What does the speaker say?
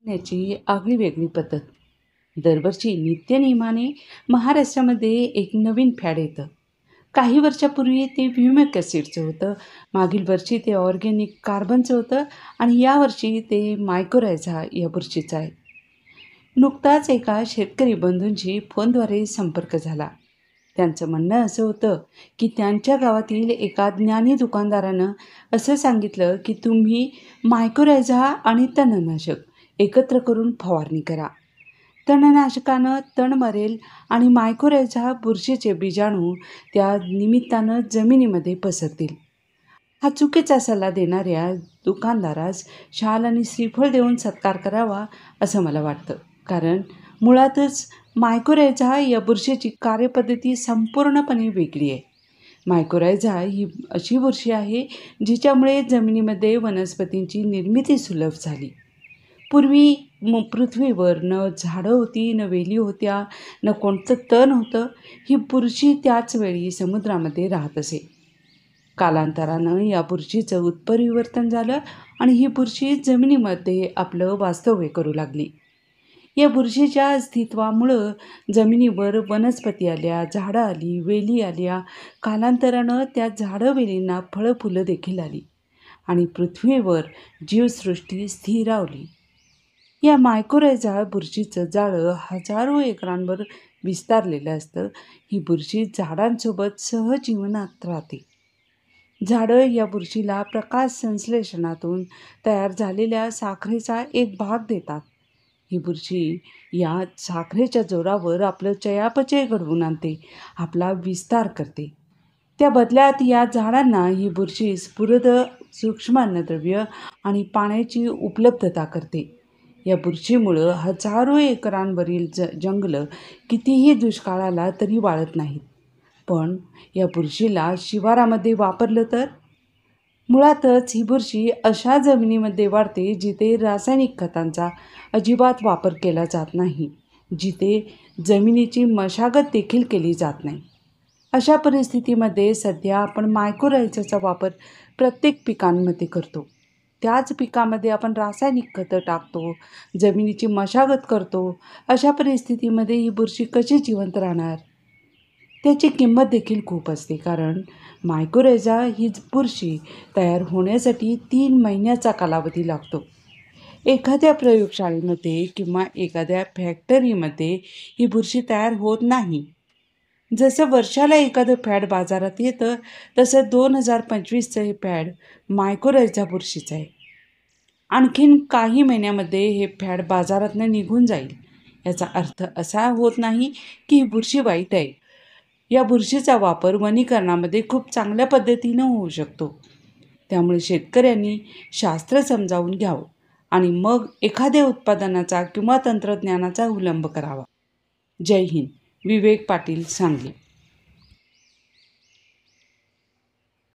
याची आगळी वेगळी पद्धत. दरवर्षी नित्यनेमाने महाराष्ट्रामध्ये एक नवीन फॅड येतं. काही वर्षापूर्वी ते ह्युमिक ॲसिडचं होतं, मागील वर्षी ते ऑर्गॅनिक कार्बनचं होतं आणि यावर्षी ते मायकोरायझा या बुरशीचं आहे. नुकताच एका शेतकरी बंधूंशी फोनद्वारे संपर्क झाला. त्यांचं म्हणणं असं होतं की त्यांच्या गावातील एका ज्ञानी दुकानदारानं असं सांगितलं की तुम्ही मायकोरायझा आणि तणनाशक एकत्र करून फवारणी करा. तणनाशकानं तण मरेल आणि मायकोरायझा बुरशीचे बीजाणू त्या निमित्तानं जमिनीमध्ये पसरतील. हा चुकीचा सल्ला देणाऱ्या दुकानदारास शाल आणि श्रीफळ देऊन सत्कार करावा असं मला वाटतं. कारण मुळातच मायकोरायझा या बुरशीची कार्यपद्धती संपूर्णपणे वेगळी आहे. मायकोरायझा ही अशी बुरशी आहे जिच्यामुळे जमिनीमध्ये वनस्पतींची निर्मिती सुलभ झाली. पूर्वी पृथ्वीवर न झाडं होती, न वेली होत्या, न कोणतं तण होतं. ही बुरशी त्याच वेळी समुद्रामध्ये राहत असे. कालांतरानं या बुरशीचं उत्परिवर्तन झालं आणि ही बुरशी जमिनीमध्ये आपलं वास्तव्य करू लागली. या बुरशीच्या अस्तित्वामुळं जमिनीवर वनस्पती आल्या, झाडं आली, वेली आल्या. कालांतरानं त्या झाडं वेलींना फळं फुलं देखील आली आणि पृथ्वीवर जीवसृष्टी स्थिरावली. या मायकोरायझा बुरशीचं जाळं हजारो एकरांवर विस्तारलेलं असतं. ही बुरशी झाडांसोबत सहजीवनात राहते. झाडं या बुरशीला प्रकाश संश्लेषणातून तयार झालेल्या साखरेचा एक भाग देतात. ही बुरशी या साखरेच्या जोरावर आपलं चयापचय घडवून आणते, आपला विस्तार करते. त्या बदल्यात या झाडांना ही बुरशी स्फुरद सूक्ष्म अन्नद्रव्य आणि पाण्याची उपलब्धता करते. या बुरशीमुळं हजारो एकरांवरील जंगलं कितीही दुष्काळ आला तरी वाळत नाहीत. पण या बुरशीला शिवारामध्ये वापरलं तर? मुळातच ही बुरशी अशा जमिनीमध्ये वाढते जिथे रासायनिक खतांचा अजिबात वापर केला जात नाही, जिथे जमिनीची मशागत देखील केली जात नाही. अशा परिस्थितीमध्ये सध्या आपण मायकोरायझाचा वापर प्रत्येक पिकांमध्ये करतो. त्याच पिकामध्ये आपण रासायनिक खतं टाकतो, जमिनीची मशागत करतो. अशा परिस्थितीमध्ये ही बुरशी कशी जिवंत राहणार? त्याची किंमत देखील खूप असते. कारण मायकोरायझा ही बुरशी तयार होण्यासाठी 3 महिन्याचा कालावधी लागतो. एखाद्या प्रयोगशाळेमध्ये किंवा एखाद्या फॅक्टरीमध्ये ही बुरशी तयार होत नाही. जसं वर्षाला एखादं फॅड बाजारात येतं तसं 2025चं हे फॅड मायकोरायझा बुरशीचं आहे. आणखीन काही महिन्यामध्ये हे फॅड बाजारातनं निघून जाईल. याचा अर्थ असा होत नाही की ही बुरशी वाईट आहे. या बुरशीचा वापर वनीकरणामध्ये खूप चांगल्या पद्धतीनं होऊ शकतो. त्यामुळे शेतकऱ्यांनी शास्त्र समजावून घ्यावं आणि मग एखाद्या उत्पादनाचा किंवा तंत्रज्ञानाचा अवलंब करावा. जय हिंद. विवेक पाटील, सांगली.